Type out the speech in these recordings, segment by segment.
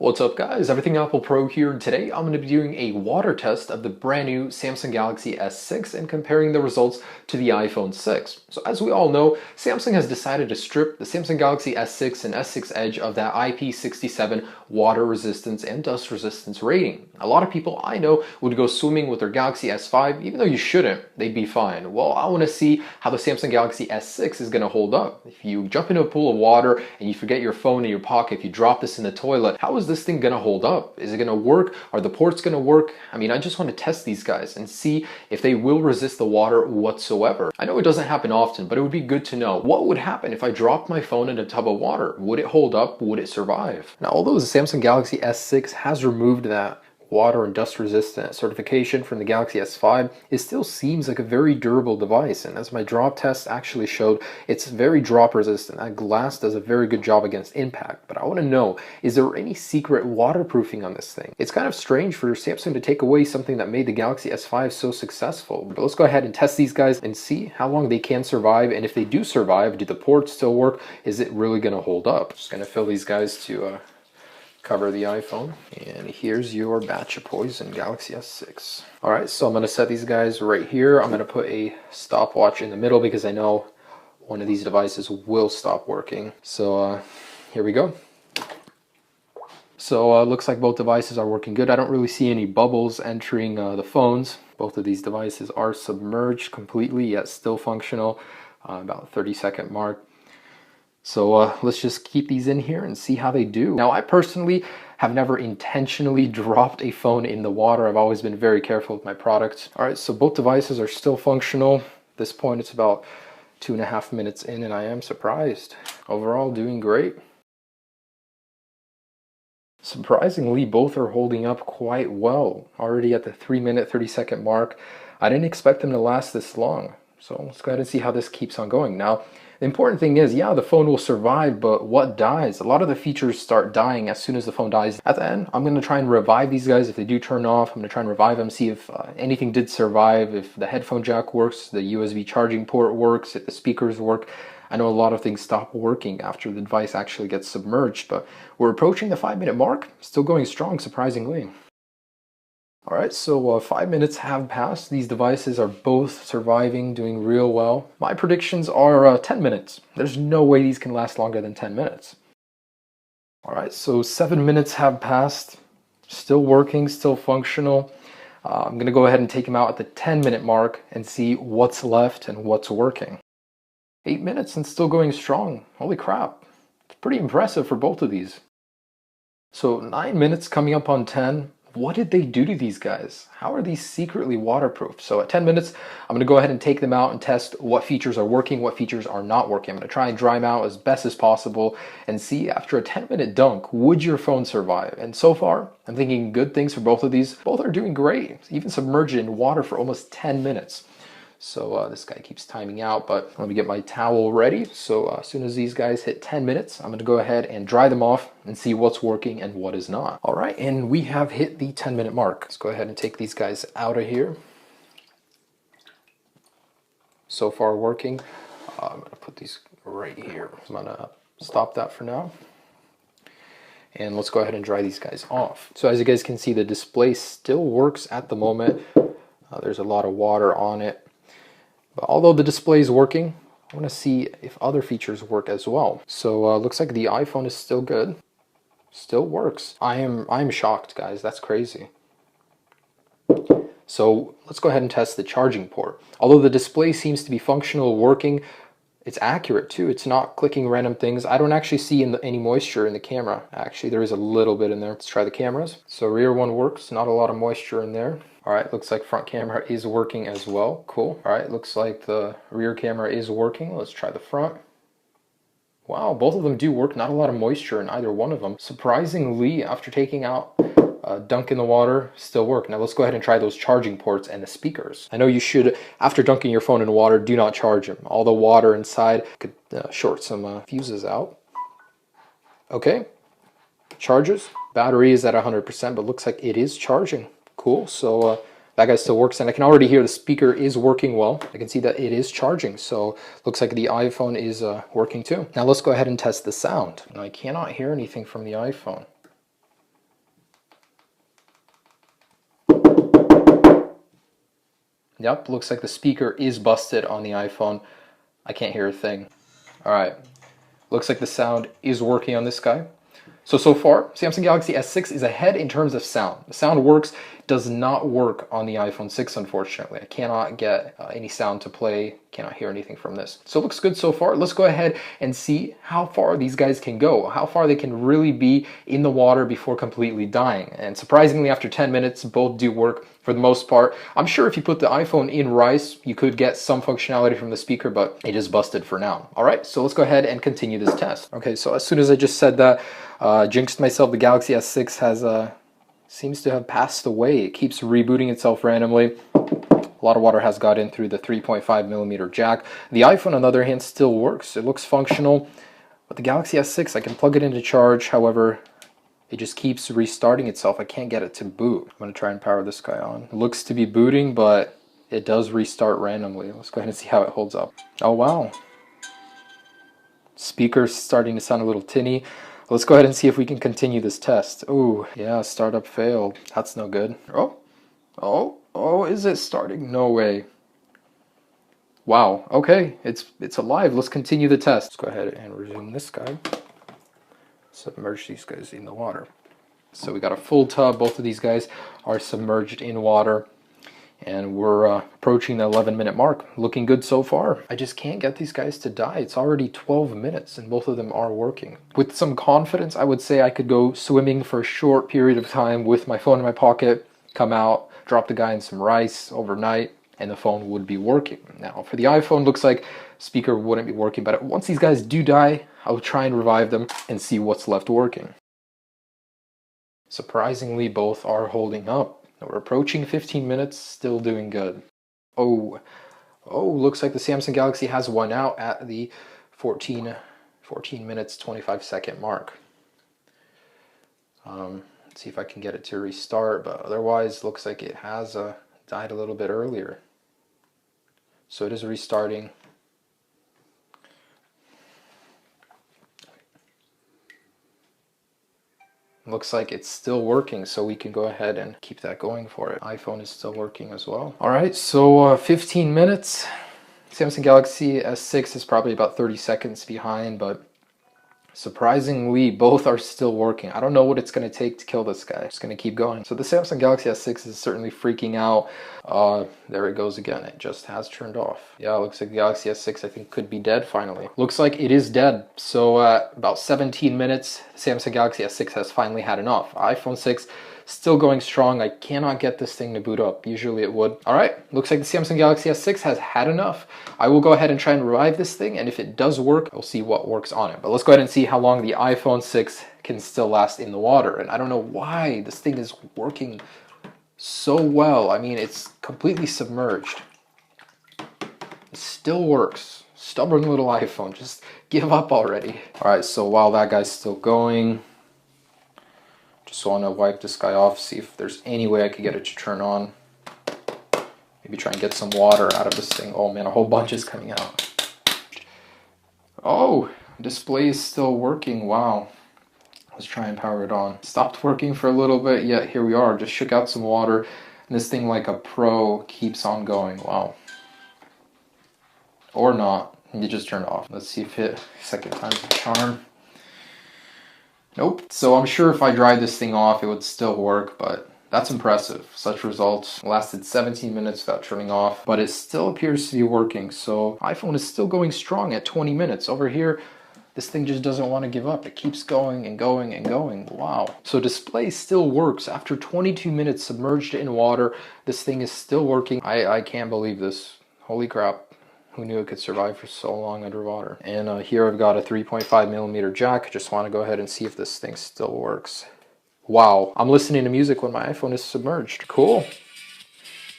What's up guys, Everything Apple Pro here. Today I'm going to be doing a water test of the brand new Samsung Galaxy S6 and comparing the results to the iPhone 6. So as we all know, Samsung has decided to strip the Samsung Galaxy S6 and S6 Edge of that IP67 water resistance and dust resistance rating. A lot of people I know would go swimming with their Galaxy S5, even though you shouldn't, they'd be fine. Well, I want to see how the Samsung Galaxy S6 is going to hold up. If you jump into a pool of water and you forget your phone in your pocket, if you drop this in the toilet, how is this thing going to hold up? Is it going to work? Are the ports going to work? I mean, I just want to test these guys and see if they will resist the water whatsoever. I know it doesn't happen often, but it would be good to know what would happen if I dropped my phone in a tub of water. Would it hold up? Would it survive? Now, although the Samsung Galaxy S6 has removed that water and dust resistant certification from the Galaxy S5, it still seems like a very durable device, and as my drop test actually showed, it's very drop resistant. That glass does a very good job against impact. But I want to know, is there any secret waterproofing on this thing? It's kind of strange for Samsung to take away something that made the Galaxy S5 so successful. But let's go ahead and test these guys and see how long they can survive, and if they do survive, do the ports still work? Is it really going to hold up? Just going to fill these guys to cover the iPhone. And here's your batch of poison Galaxy S6. Alright, so I'm going to set these guys right here. I'm going to put a stopwatch in the middle because I know one of these devices will stop working. So here we go. So looks like both devices are working good. I don't really see any bubbles entering the phones. Both of these devices are submerged completely, yet still functional. About 30-second mark. So let's just keep these in here and see how they do. Now, I personally have never intentionally dropped a phone in the water. I've always been very careful with my products. All right, so both devices are still functional. At this point, it's about 2.5 minutes in, and I am surprised. Overall, doing great. Surprisingly, both are holding up quite well. Already at the 3-minute, 30-second mark. I didn't expect them to last this long. So let's go ahead and see how this keeps on going. Now, the important thing is, yeah, the phone will survive, but what dies? A lot of the features start dying as soon as the phone dies. At the end, I'm going to try and revive these guys. If they do turn off, I'm going to try and revive them, see if anything did survive, if the headphone jack works, the USB charging port works, if the speakers work. I know a lot of things stop working after the device actually gets submerged, but we're approaching the 5-minute mark, still going strong, surprisingly. Alright, so 5 minutes have passed. These devices are both surviving, doing real well. My predictions are 10 minutes. There's no way these can last longer than 10 minutes. Alright, so 7 minutes have passed. Still working, still functional. I'm going to go ahead and take them out at the 10-minute mark and see what's left and what's working. 8 minutes and still going strong. Holy crap. It's pretty impressive for both of these. So 9 minutes coming up on 10. What did they do to these guys? How are these secretly waterproof? So at 10 minutes, I'm going to go ahead and take them out and test what features are working, what features are not working. I'm going to try and dry them out as best as possible and see, after a 10-minute dunk, would your phone survive? And so far, I'm thinking good things for both of these. Both are doing great, even submerged in water for almost 10 minutes. So this guy keeps timing out, but let me get my towel ready. So as soon as these guys hit 10 minutes, I'm going to go ahead and dry them off and see what's working and what is not. All right, and we have hit the 10-minute mark. Let's go ahead and take these guys out of here. So far working. I'm going to put these right here. I'm going to stop that for now. And let's go ahead and dry these guys off. So as you guys can see, the display still works at the moment. There's a lot of water on it. But although the display is working, I want to see if other features work as well. So looks like the iPhone is still good. Still works. I'm shocked, guys. That's crazy. So let's go ahead and test the charging port. Although the display seems to be functional, working, it's accurate too. It's not clicking random things. I don't actually see any moisture in the camera. Actually, there is a little bit in there. Let's try the cameras. So rear one works. Not a lot of moisture in there. All right, looks like front camera is working as well. Cool. All right, looks like the rear camera is working. Let's try the front. Wow, both of them do work. Not a lot of moisture in either one of them. Surprisingly, after taking out a dunk in the water, still work. Now let's go ahead and try those charging ports and the speakers. I know you should, after dunking your phone in water, do not charge them. All the water inside could short some fuses out. Okay, charges. Battery is at 100%, but looks like it is charging. Cool, so that guy still works, and I can already hear the speaker is working well. I can see that it is charging, so looks like the iPhone is working too. Now let's go ahead and test the sound. Now, I cannot hear anything from the iPhone. Yep, looks like the speaker is busted on the iPhone. I can't hear a thing. All right, looks like the sound is working on this guy. So far, Samsung Galaxy S6 is ahead in terms of sound. The sound works, does not work on the iPhone 6, unfortunately. I cannot get any sound to play, cannot hear anything from this. So it looks good so far. Let's go ahead and see how far these guys can go, how far they can really be in the water before completely dying. And surprisingly, after 10 minutes, both do work for the most part. I'm sure if you put the iPhone in rice, you could get some functionality from the speaker, but it is busted for now. All right, so let's go ahead and continue this test. Okay, so as soon as I just said that, jinxed myself, the Galaxy S6 has seems to have passed away. It keeps rebooting itself randomly. A lot of water has got in through the 3.5mm jack. The iPhone, on the other hand, still works. It looks functional. But the Galaxy S6, I can plug it into charge. However, it just keeps restarting itself. I can't get it to boot. I'm going to try and power this guy on. It looks to be booting, but it does restart randomly. Let's go ahead and see how it holds up. Oh, wow. Speaker's starting to sound a little tinny. Let's go ahead and see if we can continue this test. Ooh, yeah, startup failed. That's no good. Oh, is it starting? No way. Wow, okay, it's alive. Let's continue the test. Let's go ahead and resume this guy. Submerge these guys in the water. So we got a full tub. Both of these guys are submerged in water. And we're approaching the 11-minute mark. Looking good so far. I just can't get these guys to die. It's already 12 minutes and both of them are working. With some confidence, I would say I could go swimming for a short period of time with my phone in my pocket, come out, drop the guy in some rice overnight, and the phone would be working. Now, for the iPhone, looks like speaker wouldn't be working, but once these guys do die, I'll try and revive them and see what's left working. Surprisingly, both are holding up. We're approaching 15 minutes, still doing good. Oh, looks like the Samsung Galaxy has won out at the 14 minutes, 25-second mark. Let's see if I can get it to restart, but otherwise looks like it has died a little bit earlier. So it is restarting. Looks like it's still working, so we can go ahead and keep that going for it. iPhone is still working as well. All right, so 15 minutes. Samsung Galaxy S6 is probably about 30 seconds behind, but surprisingly, both are still working. I don't know what it's going to take to kill this guy. Just going to keep going. So the Samsung Galaxy S6 is certainly freaking out. There it goes again. It just has turned off. Yeah, looks like the Galaxy S6, I think, could be dead finally. Looks like it is dead. So about 17 minutes, Samsung Galaxy S6 has finally had enough. iPhone 6 still going strong. I cannot get this thing to boot up. Usually it would. All right, looks like the Samsung Galaxy S6 has had enough. I will go ahead and try and revive this thing, and if it does work, we'll see what works on it. But let's go ahead and see how long the iPhone 6 can still last in the water. And I don't know why this thing is working so well. I mean, it's completely submerged. It still works. Stubborn little iPhone, just give up already. All right, so while that guy's still going, just want to wipe this guy off, see if there's any way I could get it to turn on. Maybe try and get some water out of this thing. Oh man, a whole bunch is coming out. Oh, display is still working. Wow. Let's try and power it on. Stopped working for a little bit, yet here we are. Just shook out some water, and this thing, like a pro, keeps on going. Wow. Or not. It just turned off. Let's see if it second time's the charm. Nope. So I'm sure if I dried this thing off, it would still work, but that's impressive. Such results. Lasted 17 minutes without turning off, but it still appears to be working. So iPhone is still going strong at 20 minutes. Over here, this thing just doesn't want to give up. It keeps going and going and going. Wow. So display still works. After 22 minutes submerged in water, this thing is still working. I can't believe this. Holy crap. Who knew it could survive for so long underwater? And here I've got a 3.5mm jack. Just want to go ahead and see if this thing still works. Wow, I'm listening to music when my iPhone is submerged. Cool.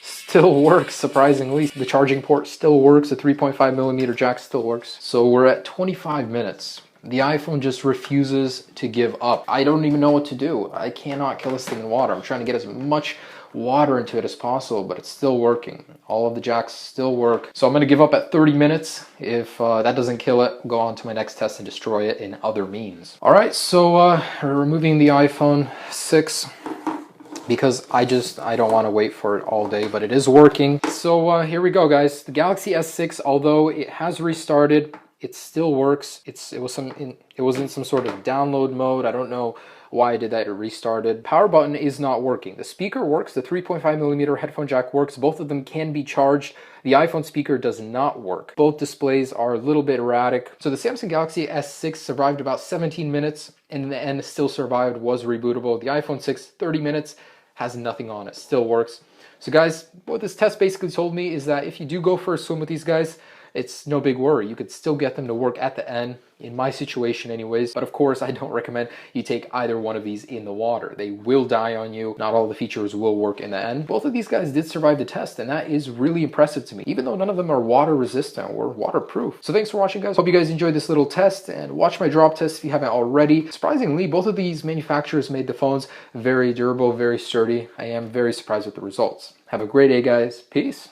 Still works, surprisingly. The charging port still works. The 3.5mm jack still works. So we're at 25 minutes. The iPhone just refuses to give up. I don't even know what to do. I cannot kill this thing in water. I'm trying to get as much water into it as possible, but it's still working. All of the jacks still work. So I'm going to give up at 30 minutes. If that doesn't kill it, go on to my next test and destroy it in other means. All right, so removing the iPhone 6. because I don't want to wait for it all day, but it is working. So here we go, guys. The Galaxy S6, although it has restarted, it still works. It was in some sort of download mode. I don't know why I did that. It restarted. Power button is not working. The speaker works. The 3.5mm headphone jack works. Both of them can be charged. The iPhone speaker does not work. Both displays are a little bit erratic. So the Samsung Galaxy S6 survived about 17 minutes, and in the end still survived, was rebootable. The iPhone 6, 30 minutes, has nothing on it, still works. So guys, what this test basically told me is that if you do go for a swim with these guys, it's no big worry. You could still get them to work at the end, in my situation anyways. But of course, I don't recommend you take either one of these in the water. They will die on you. Not all the features will work in the end. Both of these guys did survive the test, and that is really impressive to me, even though none of them are water resistant or waterproof. So thanks for watching, guys. Hope you guys enjoyed this little test, and watch my drop test if you haven't already. Surprisingly, both of these manufacturers made the phones very durable, very sturdy. I am very surprised with the results. Have a great day, guys. Peace.